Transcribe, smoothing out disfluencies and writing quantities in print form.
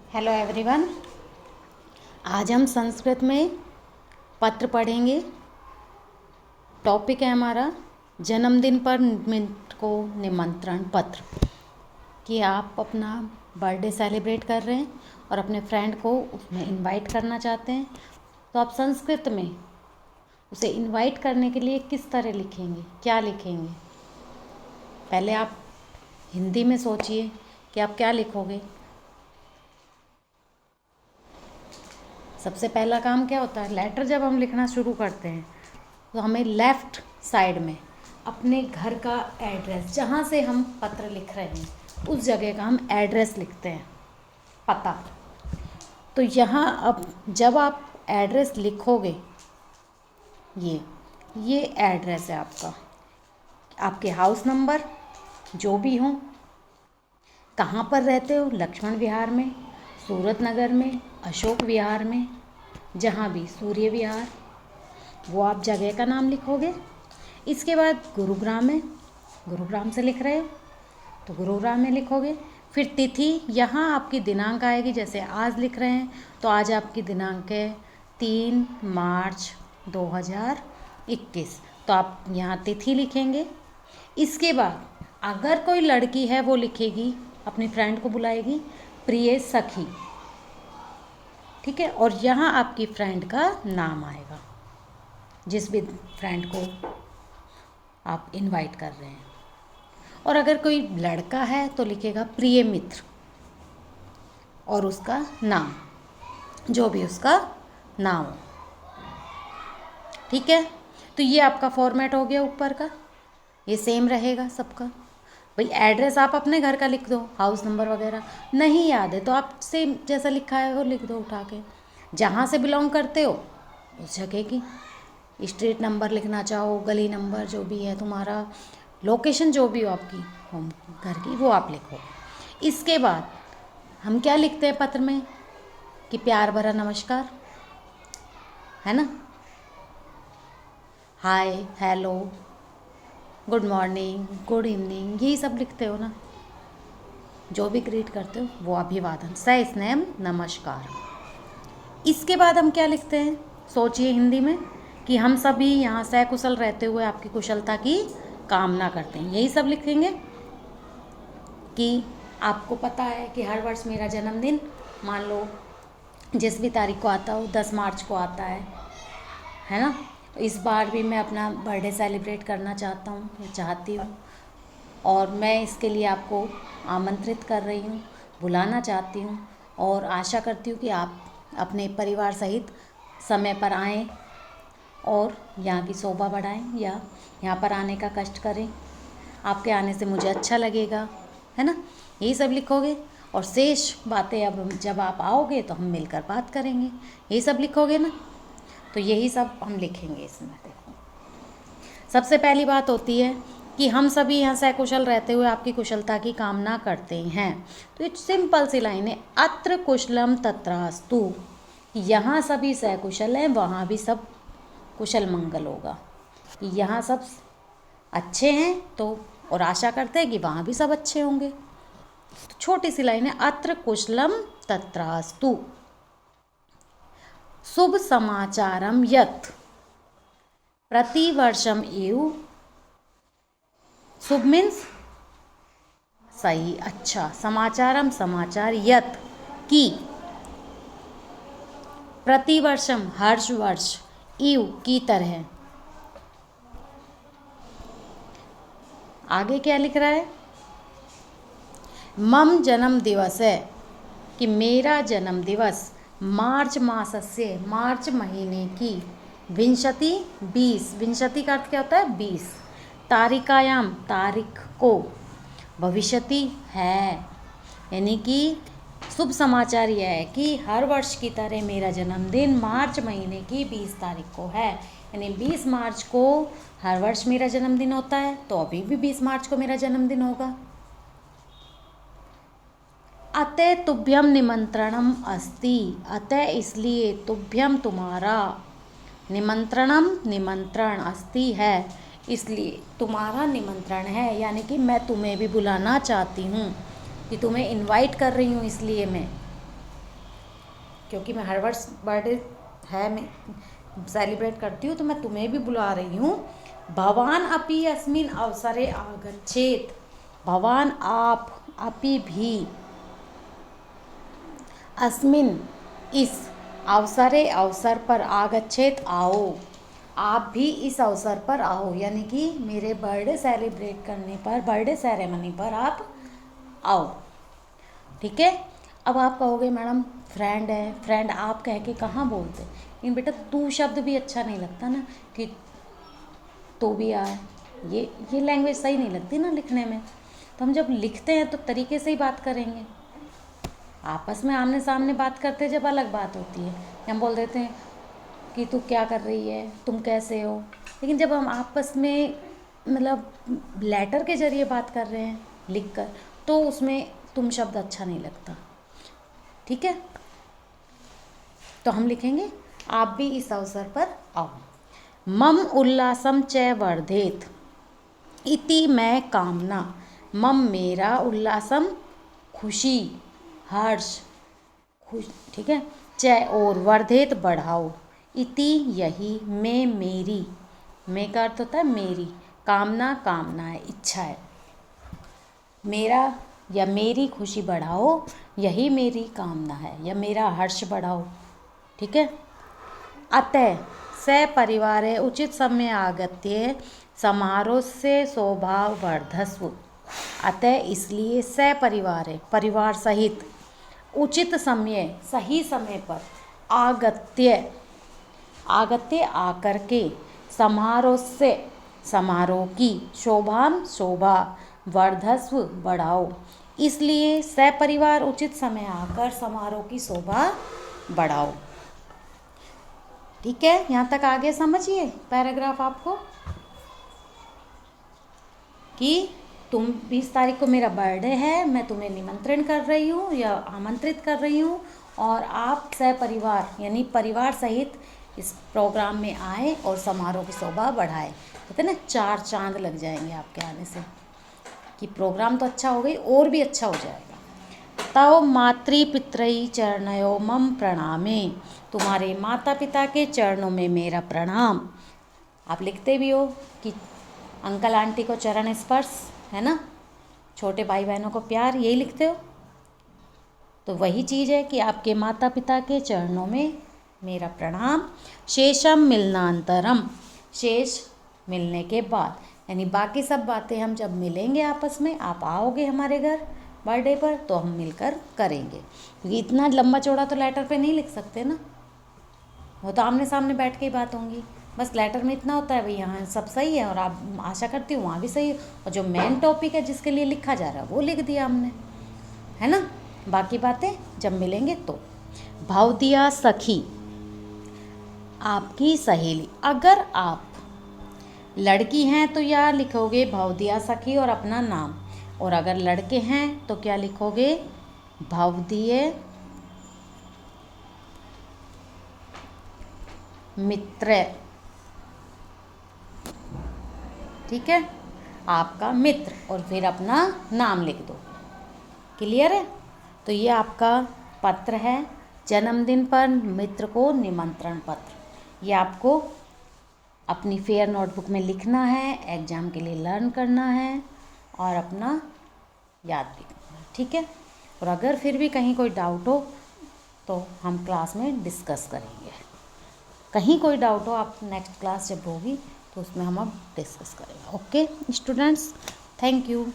Hello everyone. आज हम संस्कृत में पत्र पढ़ेंगे। टॉपिक है हमारा जन्मदिन पर मित्र को निमंत्रण पत्र। कि आप अपना बर्थडे सेलिब्रेट कर रहे हैं और अपने फ्रेंड को उसमें इनवाइट करना चाहते हैं, तो आप संस्कृत में उसे इनवाइट करने के लिए किस तरह लिखेंगे, क्या लिखेंगे। पहले आप हिंदी में सोचिए कि आप क्या लिखोगे। सबसे पहला काम क्या होता है, लेटर जब हम लिखना शुरू करते हैं तो हमें लेफ़्ट साइड में अपने घर का एड्रेस, जहाँ से हम पत्र लिख रहे हैं उस जगह का हम एड्रेस लिखते हैं, पता। तो यहाँ अब जब आप एड्रेस लिखोगे, ये एड्रेस है आपका, आपके हाउस नंबर जो भी हो, कहाँ पर रहते हो, लक्ष्मण विहार में, सूरत नगर में, अशोक विहार में, जहाँ भी, सूर्य विहार, वो आप जगह का नाम लिखोगे। इसके बाद गुरुग्राम में, गुरुग्राम से लिख रहे हो तो गुरुग्राम में लिखोगे। फिर तिथि, यहाँ आपकी दिनांक आएगी। जैसे आज लिख रहे हैं तो आज आपकी दिनांक है 3 मार्च 2021, तो आप यहाँ तिथि लिखेंगे। इसके बाद अगर कोई लड़की है वो लिखेगी, अपनी फ्रेंड को बुलाएगी प्रिय सखी, ठीक है। और यहाँ आपकी फ्रेंड का नाम आएगा, जिस भी फ्रेंड को आप इनवाइट कर रहे हैं। और अगर कोई लड़का है तो लिखेगा प्रिय मित्र और उसका नाम, जो भी उसका नाम हो, ठीक है। तो ये आपका फॉर्मेट हो गया ऊपर का, ये सेम रहेगा सबका। भाई एड्रेस आप अपने घर का लिख दो, हाउस नंबर वगैरह नहीं याद है तो आप सेम जैसा लिखा है वो लिख दो उठा के। जहाँ से बिलोंग करते हो उस जगह की स्ट्रीट नंबर लिखना चाहो, गली नंबर, जो भी है तुम्हारा लोकेशन, जो भी हो आपकी होम घर की, वो आप लिखो। इसके बाद हम क्या लिखते हैं पत्र में कि प्यार भरा नमस्कार, है ना, hi, hello, good morning, good evening, यही सब लिखते हो ना। जो भी ग्रीट करते हो वो अभिवादन, सह स्नेह नमस्कार। इसके बाद हम क्या लिखते हैं, सोचिए हिंदी में कि हम सभी यहाँ सकुशल रहते हुए आपकी कुशलता की कामना करते हैं, यही सब लिखेंगे। कि आपको पता है कि हर वर्ष मेरा जन्मदिन, मान लो जिस भी तारीख को आता हो, 10 मार्च को आता है ना। इस बार भी मैं अपना बर्थडे सेलिब्रेट करना चाहता हूँ या चाहती हूँ, और मैं इसके लिए आपको आमंत्रित कर रही हूँ, बुलाना चाहती हूँ, और आशा करती हूँ कि आप अपने परिवार सहित समय पर आएँ और यहाँ की शोभा बढ़ाएं या यहाँ पर आने का कष्ट करें। आपके आने से मुझे अच्छा लगेगा, है ना। यही सब लिखोगे। और शेष बातें अब जब आप आओगे तो हम मिलकर बात करेंगे, यही सब लिखोगे ना। तो यही सब हम लिखेंगे इसमें। देखो, सबसे पहली बात होती है कि हम सभी यहाँ सकुशल रहते हुए आपकी कुशलता की कामना करते हैं। तो ये सिंपल सी लाइन है, अत्र कुशलम तत्रास्तु, यहाँ सभी सकुशल हैं, वहाँ भी सब कुशल मंगल होगा। यहाँ सब अच्छे हैं तो, और आशा करते हैं कि वहाँ भी सब अच्छे होंगे। तो छोटी सी लाइन है, अत्र कुशलम तत्रास्तु शुभ समाचारम यत् प्रतिवर्षम एव, शुभ मीन्स सही, अच्छा, समाचारम समाचार, यत् की, प्रतिवर्षम हर वर्ष, इव की तरह। आगे क्या लिख रहा है, मम जन्म दिवस है, कि मेरा जन्म दिवस मार्च मासस्य, मार्च महीने की, विंशति 20, विंशति का अर्थ क्या होता है 20, तारिकायाम तारीख को, भविष्यति है, यानी कि शुभ समाचार यह है कि हर वर्ष की तरह मेरा जन्मदिन मार्च महीने की 20 तारीख को है। यानी 20 मार्च को हर वर्ष मेरा जन्मदिन होता है, तो अभी भी 20 मार्च को मेरा जन्मदिन होगा। अतः तुभ्यम निमंत्रणम अस्ति, अतः इसलिए, तुभ्यम तुम्हारा, निमंत्रणम निमंत्रण, अस्ति है, इसलिए तुम्हारा निमंत्रण है, यानी कि मैं तुम्हें भी बुलाना चाहती हूँ, कि तुम्हें इनवाइट कर रही हूँ, इसलिए मैं क्योंकि मैं हर वर्ष बर्थडे है मैं सेलिब्रेट करती हूँ, तो मैं तुम्हें भी बुला रही हूँ। भवान अपि अस्मिन् अवसरे आगच्छेत्। भवान आप, अपि भी, अस्मिन् इस, अवसरे अवसर पर, आगच्छेत आओ, आप भी इस अवसर पर आओ, यानी कि मेरे बर्थडे सेलिब्रेट करने पर, बर्थडे सेरेमनी पर आप आओ। ठीक है। अब आप कहोगे मैडम फ्रेंड है, फ्रेंड आप कह के कहाँ बोलते, लेकिन बेटा तू शब्द भी अच्छा नहीं लगता ना, कि तो भी आए, ये लैंग्वेज सही नहीं लगती ना लिखने में। तो हम जब लिखते हैं तो तरीके से ही बात करेंगे। आपस में आमने सामने बात करते जब अलग बात होती है, हम बोल देते हैं कि तू क्या कर रही है, तुम कैसे हो। लेकिन जब हम आपस में मतलब लेटर के ज़रिए बात कर रहे हैं लिख कर, तो उसमें तुम शब्द अच्छा नहीं लगता। ठीक है। तो हम लिखेंगे आप भी इस अवसर पर आओ। मम उल्लासम च वर्धेत इति मैं कामना। मम मेरा, उल्लासम खुशी, हर्ष, खुश, ठीक है, च और, वर्धेत बढ़ाओ, इति यही, मैं मेरी, मैं का अर्थ होता है मेरी, कामना कामना है, इच्छा है, मेरा या मेरी खुशी बढ़ाओ, यही मेरी कामना है, या मेरा हर्ष बढ़ाओ। ठीक है। अतः सपरिवारे उचित समय आगत्य समारोह से शोभा वर्धस्व। अतः इसलिए सपरिवार, परिवार सहित, उचित समय, सही समय पर, आगत्य, आगत्य आकर के, समारोह से, समारोह की, शोभाम शोभा, वर्धस्व बढ़ाओ। इसलिए सपरिवार उचित समय आकर समारोह की शोभा बढ़ाओ। ठीक है। यहाँ तक आगे समझिए पैराग्राफ आपको, कि तुम 20 तारीख को मेरा बर्थडे है, मैं तुम्हें निमंत्रण कर रही हूँ या आमंत्रित कर रही हूँ, और आप सपरिवार यानी परिवार सहित इस प्रोग्राम में आए और समारोह की शोभा बढ़ाए। कहते हैं ना 4 चांद लग जाएंगे आपके आने से, कि प्रोग्राम तो अच्छा हो गई और भी अच्छा हो जाएगा। तव मातृपितृ चरणयों मम प्रणामे। तुम्हारे माता पिता के चरणों में मेरा प्रणाम। आप लिखते भी हो कि अंकल आंटी को चरण स्पर्श, है ना, छोटे भाई बहनों को प्यार, यही लिखते हो। तो वही चीज़ है कि आपके माता पिता के चरणों में मेरा प्रणाम। शेषम मिलनांतरम, शेष मिलने के बाद, यानी बाकी सब बातें हम जब मिलेंगे आपस में, आप आओगे हमारे घर बर्थडे पर, तो हम मिलकर करेंगे। क्योंकि इतना लंबा चौड़ा तो लेटर पे नहीं लिख सकते ना, वो तो आमने सामने बैठ के ही बात होंगी। बस लेटर में इतना होता है भाई यहाँ सब सही है, और आप आशा करती हूँ वहाँ भी सही है, और जो मेन टॉपिक है जिसके लिए लिखा जा रहा है वो लिख दिया हमने, है ना। बाकी बातें जब मिलेंगे तो। भवदिया सखी, आपकी सहेली। अगर आप लड़की हैं तो या लिखोगे भवदिया सखी और अपना नाम, और अगर लड़के हैं तो क्या लिखोगे भवदीय मित्र। ठीक है, आपका मित्र, और फिर अपना नाम लिख दो। क्लियर है। तो ये आपका पत्र है, जन्मदिन पर मित्र को निमंत्रण पत्र। ये आपको अपनी फेयर नोटबुक में लिखना है, एग्ज़ाम के लिए लर्न करना है, और अपना याद भी करना है। ठीक है। और अगर फिर भी कहीं कोई डाउट हो तो हम क्लास में डिस्कस करेंगे। कहीं कोई डाउट हो, आप नेक्स्ट क्लास जब होगी तो उसमें हम अब डिस्कस करेंगे। Okay students, thank you.